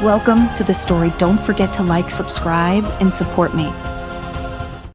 Welcome to the story. Don't forget to like, subscribe, and support me.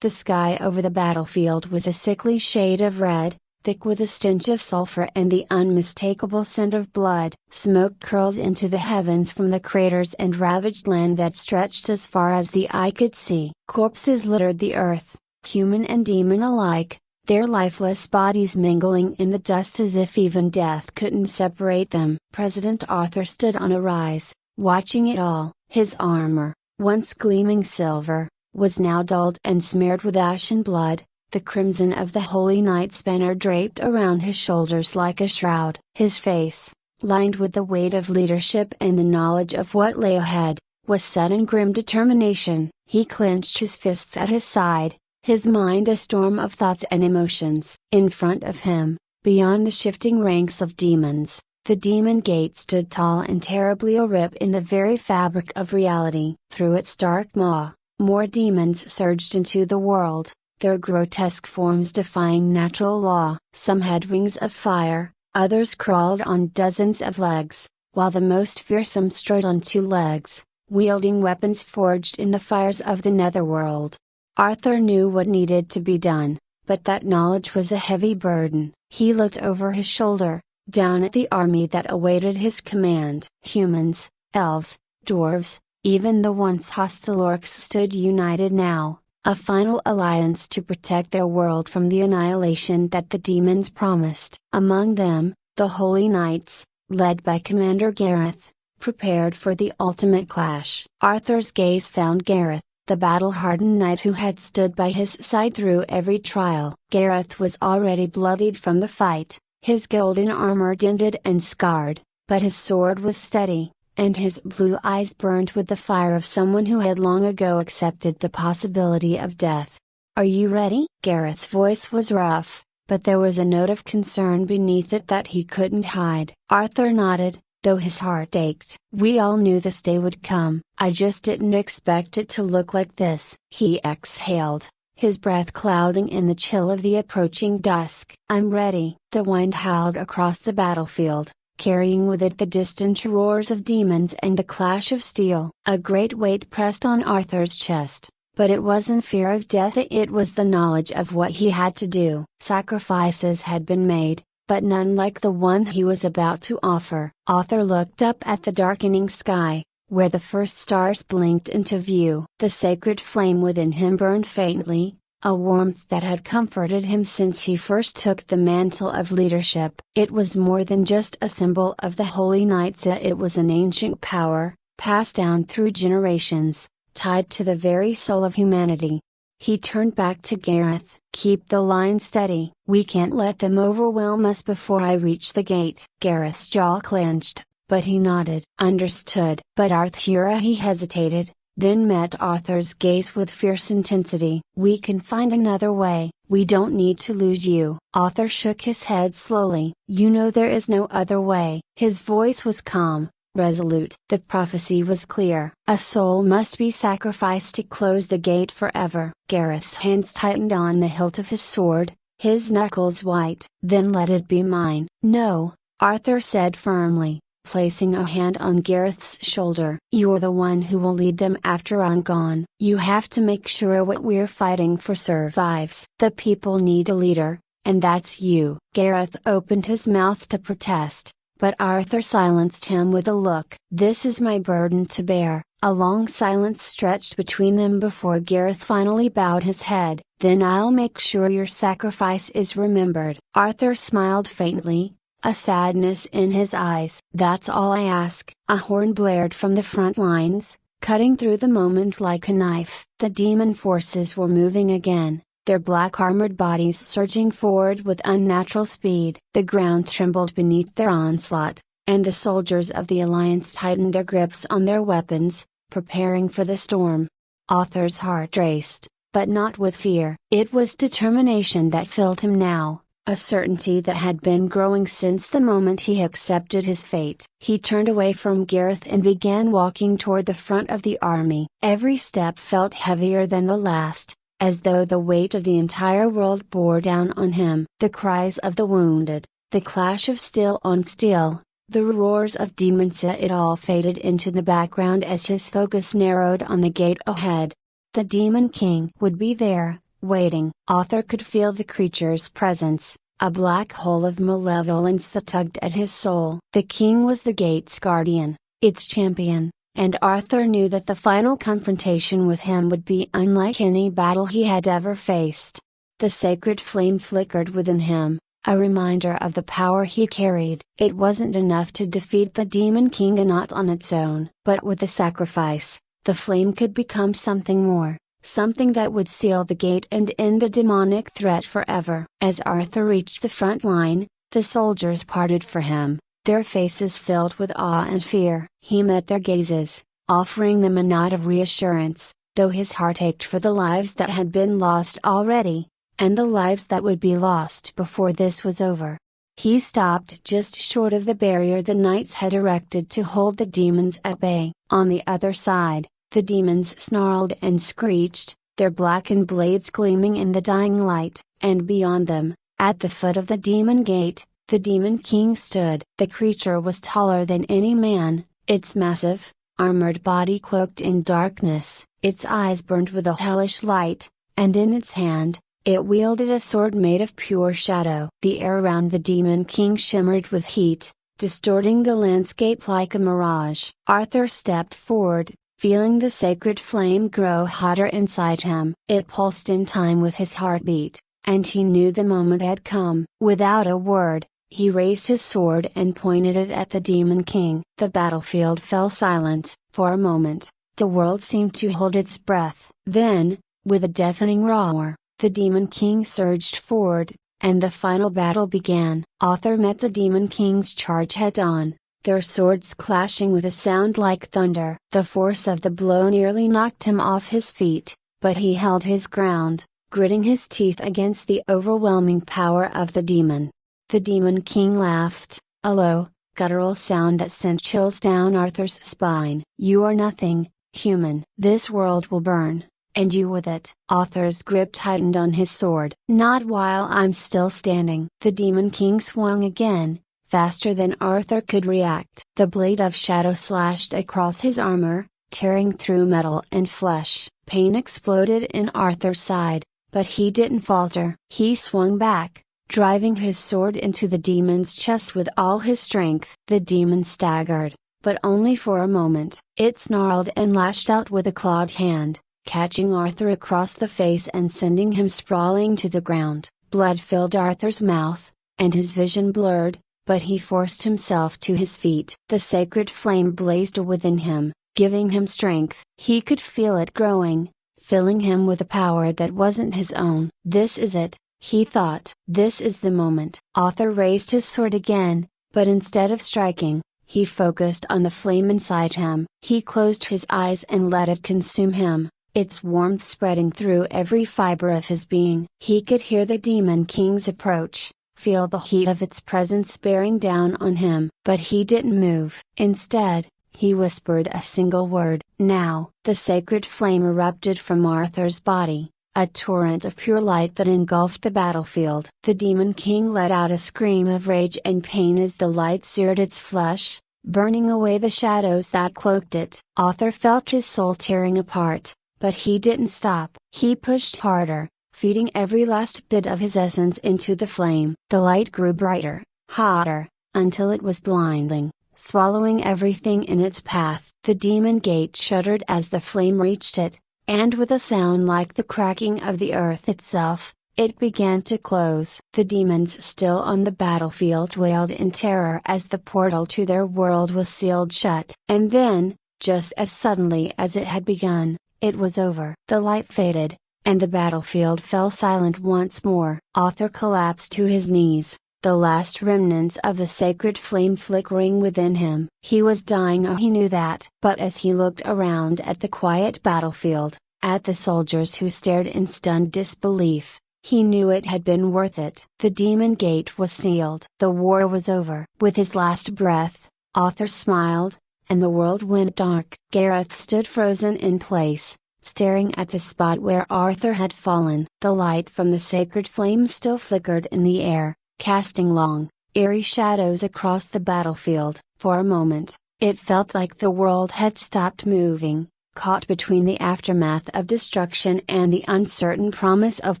The sky over the battlefield was a sickly shade of red, thick with a stench of sulfur and the unmistakable scent of blood. Smoke curled into the heavens from the craters and ravaged land that stretched as far as the eye could see. Corpses littered the earth, human and demon alike, their lifeless bodies mingling in the dust as if even death couldn't separate them. President Arthur stood on a rise, watching it all. His armor, once gleaming silver, was now dulled and smeared with ash and blood, the crimson of the Holy Knight's banner draped around his shoulders like a shroud. His face, lined with the weight of leadership and the knowledge of what lay ahead, was set in grim determination. He clenched his fists at his side, his mind a storm of thoughts and emotions. In front of him, beyond the shifting ranks of demons, the demon gate stood tall and terribly a rip in the very fabric of reality. Through its dark maw, more demons surged into the world, their grotesque forms defying natural law. Some had wings of fire, others crawled on dozens of legs, while the most fearsome strode on 2 legs, wielding weapons forged in the fires of the netherworld. Arthur knew what needed to be done, but that knowledge was a heavy burden. He looked over his shoulder, down at the army that awaited his command. Humans, elves, dwarves, even the once hostile orcs stood united now, a final alliance to protect their world from the annihilation that the demons promised. Among them, the Holy Knights, led by Commander Gareth, prepared for the ultimate clash. Arthur's gaze found Gareth, the battle-hardened knight who had stood by his side through every trial. Gareth was already bloodied from the fight, his golden armor dinted and scarred, but his sword was steady, and his blue eyes burned with the fire of someone who had long ago accepted the possibility of death. "Are you ready?" Gareth's voice was rough, but there was a note of concern beneath it that he couldn't hide. Arthur nodded, though his heart ached. "We all knew this day would come. I just didn't expect it to look like this." He exhaled, his breath clouding in the chill of the approaching dusk. "I'm ready." The wind howled across the battlefield, carrying with it the distant roars of demons and the clash of steel. A great weight pressed on Arthur's chest, but it wasn't fear of death, it was the knowledge of what he had to do. Sacrifices had been made, but none like the one he was about to offer. Arthur looked up at the darkening sky, where the first stars blinked into view. The sacred flame within him burned faintly, a warmth that had comforted him since he first took the mantle of leadership. It was more than just a symbol of the Holy Knights, it was an ancient power, passed down through generations, tied to the very soul of humanity. He turned back to Gareth. "Keep the line steady. We can't let them overwhelm us before I reach the gate." Gareth's jaw clenched, but he nodded. "Understood." "But Arthur," he hesitated, then met Arthur's gaze with fierce intensity. "We can find another way. We don't need to lose you." Arthur shook his head slowly. "You know there is no other way." His voice was calm, resolute. The prophecy was clear. A soul must be sacrificed to close the gate forever. Gareth's hands tightened on the hilt of his sword, his knuckles white. "Then let it be mine." "No," Arthur said firmly, placing a hand on Gareth's shoulder. "You're the one who will lead them after I'm gone. You have to make sure what we're fighting for survives. The people need a leader, and that's you." Gareth opened his mouth to protest, but Arthur silenced him with a look. "This is my burden to bear." A long silence stretched between them before Gareth finally bowed his head. "Then I'll make sure your sacrifice is remembered." Arthur smiled faintly, a sadness in his eyes. "That's all I ask." A horn blared from the front lines, cutting through the moment like a knife. The demon forces were moving again, their black armored bodies surging forward with unnatural speed. The ground trembled beneath their onslaught, and the soldiers of the Alliance tightened their grips on their weapons, preparing for the storm. Arthur's heart raced, but not with fear. It was determination that filled him now, a certainty that had been growing since the moment he accepted his fate. He turned away from Gareth and began walking toward the front of the army. Every step felt heavier than the last, as though the weight of the entire world bore down on him. The cries of the wounded, the clash of steel on steel, The roars of demons it all faded into the background as his focus narrowed on the gate ahead. The Demon King would be there, waiting. Arthur could feel the creature's presence, a black hole of malevolence that tugged at his soul. The king was the gate's guardian, its champion, and Arthur knew that the final confrontation with him would be unlike any battle he had ever faced. The sacred flame flickered within him, a reminder of the power he carried. It wasn't enough to defeat the Demon King not on its own. But with the sacrifice, the flame could become something more, something that would seal the gate and end the demonic threat forever. As Arthur reached the front line, the soldiers parted for him, their faces filled with awe and fear. He met their gazes, offering them a nod of reassurance, though his heart ached for the lives that had been lost already, and the lives that would be lost before this was over. He stopped just short of the barrier the knights had erected to hold the demons at bay. On the other side, the demons snarled and screeched, their blackened blades gleaming in the dying light, and beyond them, at the foot of the demon gate, the Demon King stood. The creature was taller than any man, its massive, armored body cloaked in darkness, its eyes burned with a hellish light, and in its hand, it wielded a sword made of pure shadow. The air around the Demon King shimmered with heat, distorting the landscape like a mirage. Arthur stepped forward, feeling the sacred flame grow hotter inside him. It pulsed in time with his heartbeat, and he knew the moment had come. Without a word, he raised his sword and pointed it at the Demon King. The battlefield fell silent. For a moment, the world seemed to hold its breath. Then, with a deafening roar, the Demon King surged forward, and the final battle began. Arthur met the Demon King's charge head-on, their swords clashing with a sound like thunder. The force of the blow nearly knocked him off his feet, but he held his ground, gritting his teeth against the overwhelming power of the demon. The Demon King laughed, a low, guttural sound that sent chills down Arthur's spine. "You are nothing, human. This world will burn, and you with it." Arthur's grip tightened on his sword. "Not while I'm still standing." The Demon King swung again, faster than Arthur could react. The blade of shadow slashed across his armor, tearing through metal and flesh. Pain exploded in Arthur's side, but he didn't falter. He swung back, driving his sword into the demon's chest with all his strength. The demon staggered, but only for a moment. It snarled and lashed out with a clawed hand, catching Arthur across the face and sending him sprawling to the ground. Blood filled Arthur's mouth, and his vision blurred, but he forced himself to his feet. The sacred flame blazed within him, giving him strength. He could feel it growing, filling him with a power that wasn't his own. "This is it," he thought. "This is the moment." Arthur raised his sword again, but instead of striking, he focused on the flame inside him. He closed his eyes and let it consume him, its warmth spreading through every fiber of his being. He could hear the Demon King's approach, feel the heat of its presence bearing down on him. But he didn't move. Instead, he whispered a single word. "Now!" The sacred flame erupted from Arthur's body, a torrent of pure light that engulfed the battlefield. The Demon King let out a scream of rage and pain as the light seared its flesh, burning away the shadows that cloaked it. Arthur felt his soul tearing apart, but he didn't stop. He pushed harder, feeding every last bit of his essence into the flame. The light grew brighter, hotter, until it was blinding, swallowing everything in its path. The demon gate shuddered as the flame reached it, and with a sound like the cracking of the earth itself, it began to close. The demons still on the battlefield wailed in terror as the portal to their world was sealed shut. And then, just as suddenly as it had begun, it was over. The light faded, and the battlefield fell silent once more. Arthur collapsed to his knees, the last remnants of the sacred flame flickering within him. He was dying, he knew that. But as he looked around at the quiet battlefield, at the soldiers who stared in stunned disbelief, he knew it had been worth it. The demon gate was sealed. The war was over. With his last breath, Arthur smiled, and the world went dark. Gareth stood frozen in place, staring at the spot where Arthur had fallen. The light from the sacred flame still flickered in the air, casting long, eerie shadows across the battlefield. For a moment, it felt like the world had stopped moving, caught between the aftermath of destruction and the uncertain promise of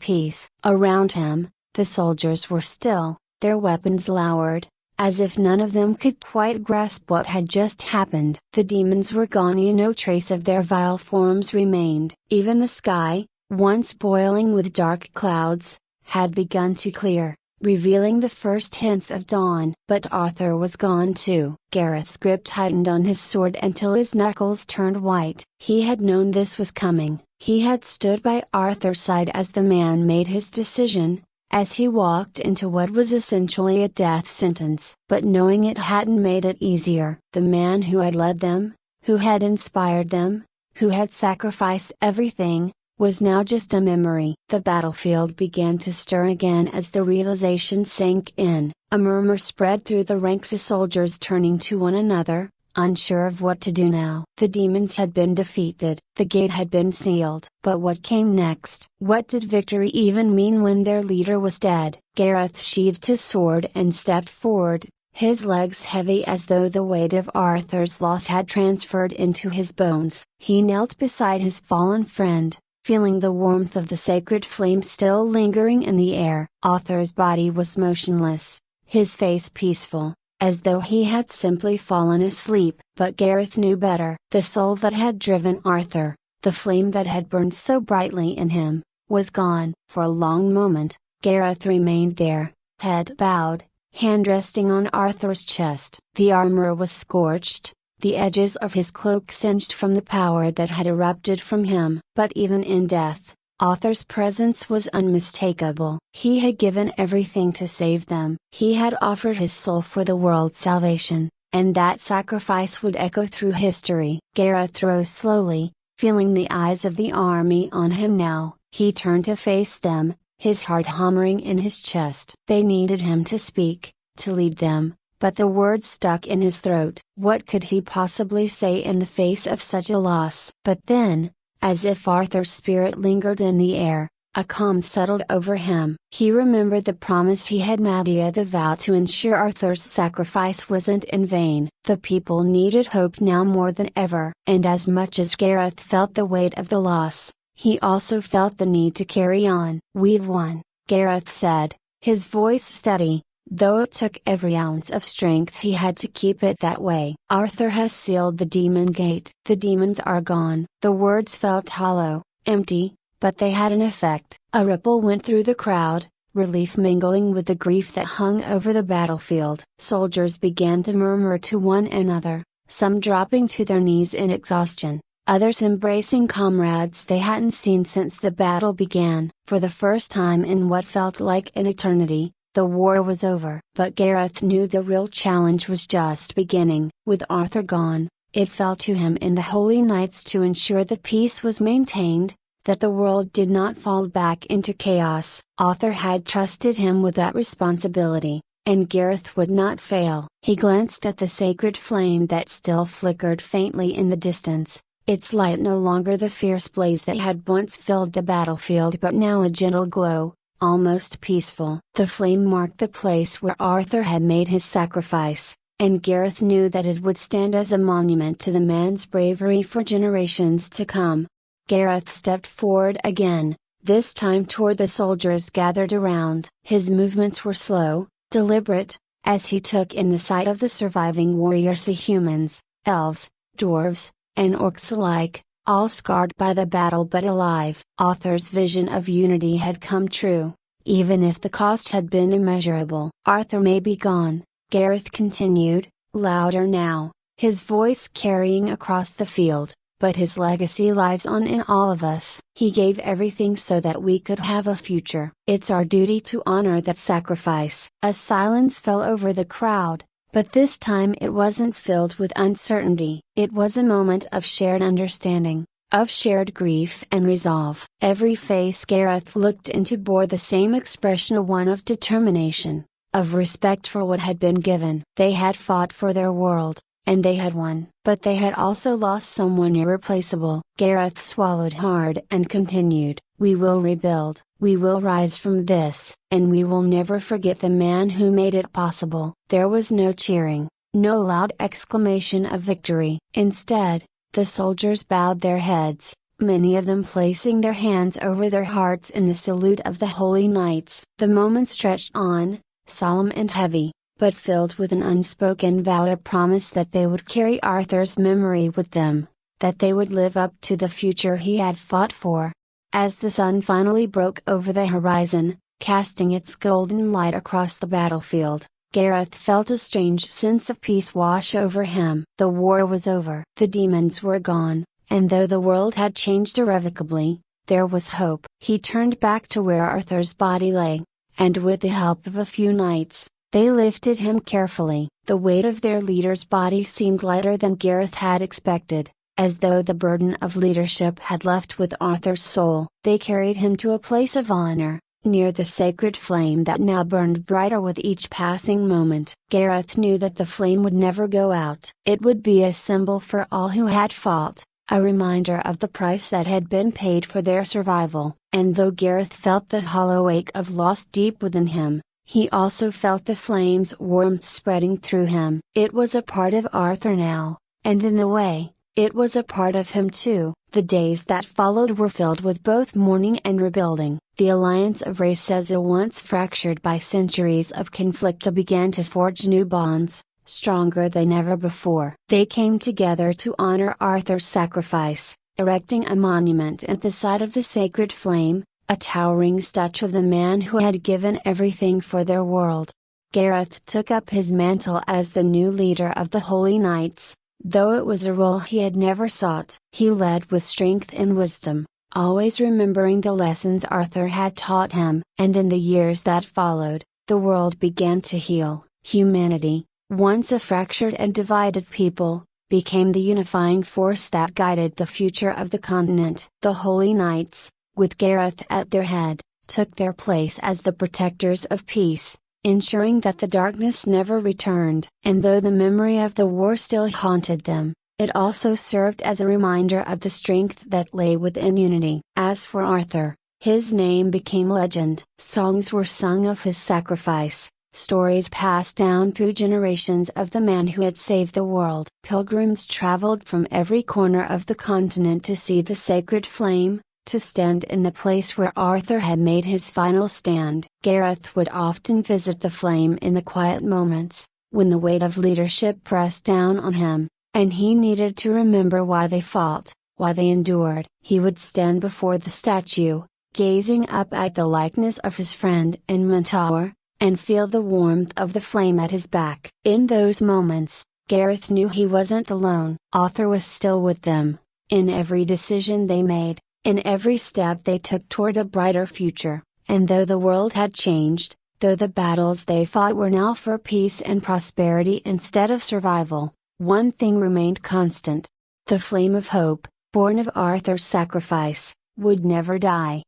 peace. Around him, the soldiers were still, their weapons lowered, as if none of them could quite grasp what had just happened. The demons were gone, and no trace of their vile forms remained. Even the sky, once boiling with dark clouds, had begun to clear, revealing the first hints of dawn. But Arthur was gone too. Gareth's grip tightened on his sword until his knuckles turned white. He had known this was coming. He had stood by Arthur's side as the man made his decision, as he walked into what was essentially a death sentence. But knowing it hadn't made it easier. The man who had led them, who had inspired them, who had sacrificed everything, was now just a memory. The battlefield began to stir again as the realization sank in. A murmur spread through the ranks of soldiers turning to one another, unsure of what to do now. The demons had been defeated. The gate had been sealed. But what came next? What did victory even mean when their leader was dead? Gareth sheathed his sword and stepped forward, his legs heavy as though the weight of Arthur's loss had transferred into his bones. He knelt beside his fallen friend, feeling the warmth of the sacred flame still lingering in the air. Arthur's body was motionless, his face peaceful, as though he had simply fallen asleep. But Gareth knew better. The soul that had driven Arthur, the flame that had burned so brightly in him, was gone. For a long moment, Gareth remained there, head bowed, hand resting on Arthur's chest. The armor was scorched, the edges of his cloak singed from the power that had erupted from him. But even in death, Arthur's presence was unmistakable. He had given everything to save them. He had offered his soul for the world's salvation, and that sacrifice would echo through history. Gareth rose slowly, feeling the eyes of the army on him now. He turned to face them, his heart hammering in his chest. They needed him to speak, to lead them, but the words stuck in his throat. What could he possibly say in the face of such a loss? But then, as if Arthur's spirit lingered in the air, a calm settled over him. He remembered the promise he had made, the vow to ensure Arthur's sacrifice wasn't in vain. The people needed hope now more than ever. And as much as Gareth felt the weight of the loss, he also felt the need to carry on. "We've won," Gareth said, his voice steady, though it took every ounce of strength he had to keep it that way. "Arthur has sealed the demon gate. The demons are gone." The words felt hollow, empty, but they had an effect. A ripple went through the crowd, relief mingling with the grief that hung over the battlefield. Soldiers began to murmur to one another, some dropping to their knees in exhaustion, others embracing comrades they hadn't seen since the battle began. For the first time in what felt like an eternity, the war was over. But Gareth knew the real challenge was just beginning. With Arthur gone, it fell to him in the holy nights to ensure that peace was maintained, that the world did not fall back into chaos. Arthur had trusted him with that responsibility, and Gareth would not fail. He glanced at the sacred flame that still flickered faintly in the distance, its light no longer the fierce blaze that had once filled the battlefield, but now a gentle glow, almost peaceful. The flame marked the place where Arthur had made his sacrifice, and Gareth knew that it would stand as a monument to the man's bravery for generations to come. Gareth stepped forward again, this time toward the soldiers gathered around. His movements were slow, deliberate, as he took in the sight of the surviving warriors, humans, elves, dwarves, and orcs alike, all scarred by the battle but alive. Arthur's vision of unity had come true, even if the cost had been immeasurable. "Arthur may be gone," Gareth continued, louder now, his voice carrying across the field, "but his legacy lives on in all of us. He gave everything so that we could have a future. It's our duty to honor that sacrifice." A silence fell over the crowd, but this time it wasn't filled with uncertainty. It was a moment of shared understanding, of shared grief and resolve. Every face Gareth looked into bore the same expression, one of determination, of respect for what had been given. They had fought for their world, and they had won. But they had also lost someone irreplaceable. Gareth swallowed hard and continued, "We will rebuild." We will rise from this, and we will never forget the man who made it possible. There was no cheering, no loud exclamation of victory. Instead, the soldiers bowed their heads, many of them placing their hands over their hearts in the salute of the holy knights. The moment stretched on, solemn and heavy, but filled with an unspoken vow, a promise that they would carry Arthur's memory with them, that they would live up to the future he had fought for. As the sun finally broke over the horizon, casting its golden light across the battlefield, Gareth felt a strange sense of peace wash over him. The war was over. The demons were gone, and though the world had changed irrevocably, there was hope. He turned back to where Arthur's body lay, and with the help of a few knights, they lifted him carefully. The weight of their leader's body seemed lighter than Gareth had expected, as though the burden of leadership had left with Arthur's soul. They carried him to a place of honor, near the sacred flame that now burned brighter with each passing moment. Gareth knew that the flame would never go out. It would be a symbol for all who had fought, a reminder of the price that had been paid for their survival. And though Gareth felt the hollow ache of loss deep within him, he also felt the flame's warmth spreading through him. It was a part of Arthur now, and in a way, it was a part of him too. The days that followed were filled with both mourning and rebuilding. The alliance of races once fractured by centuries of conflict began to forge new bonds, stronger than ever before. They came together to honor Arthur's sacrifice, erecting a monument at the side of the sacred flame, a towering statue of the man who had given everything for their world. Gareth took up his mantle as the new leader of the Holy Knights. Though it was a role he had never sought, he led with strength and wisdom, always remembering the lessons Arthur had taught him. And in the years that followed, the world began to heal. Humanity, once a fractured and divided people, became the unifying force that guided the future of the continent. The Holy Knights, with Gareth at their head, took their place as the protectors of peace, ensuring that the darkness never returned. And though the memory of the war still haunted them, it also served as a reminder of the strength that lay within unity. As for Arthur, his name became legend. Songs were sung of his sacrifice, stories passed down through generations of the man who had saved the world. Pilgrims traveled from every corner of the continent to see the sacred flame, to stand in the place where Arthur had made his final stand. Gareth would often visit the flame in the quiet moments, when the weight of leadership pressed down on him, and he needed to remember why they fought, why they endured. He would stand before the statue, gazing up at the likeness of his friend and mentor, and feel the warmth of the flame at his back. In those moments, Gareth knew he wasn't alone. Arthur was still with them, in every decision they made, in every step they took toward a brighter future. And though the world had changed, though the battles they fought were now for peace and prosperity instead of survival, one thing remained constant. The flame of hope, born of Arthur's sacrifice, would never die.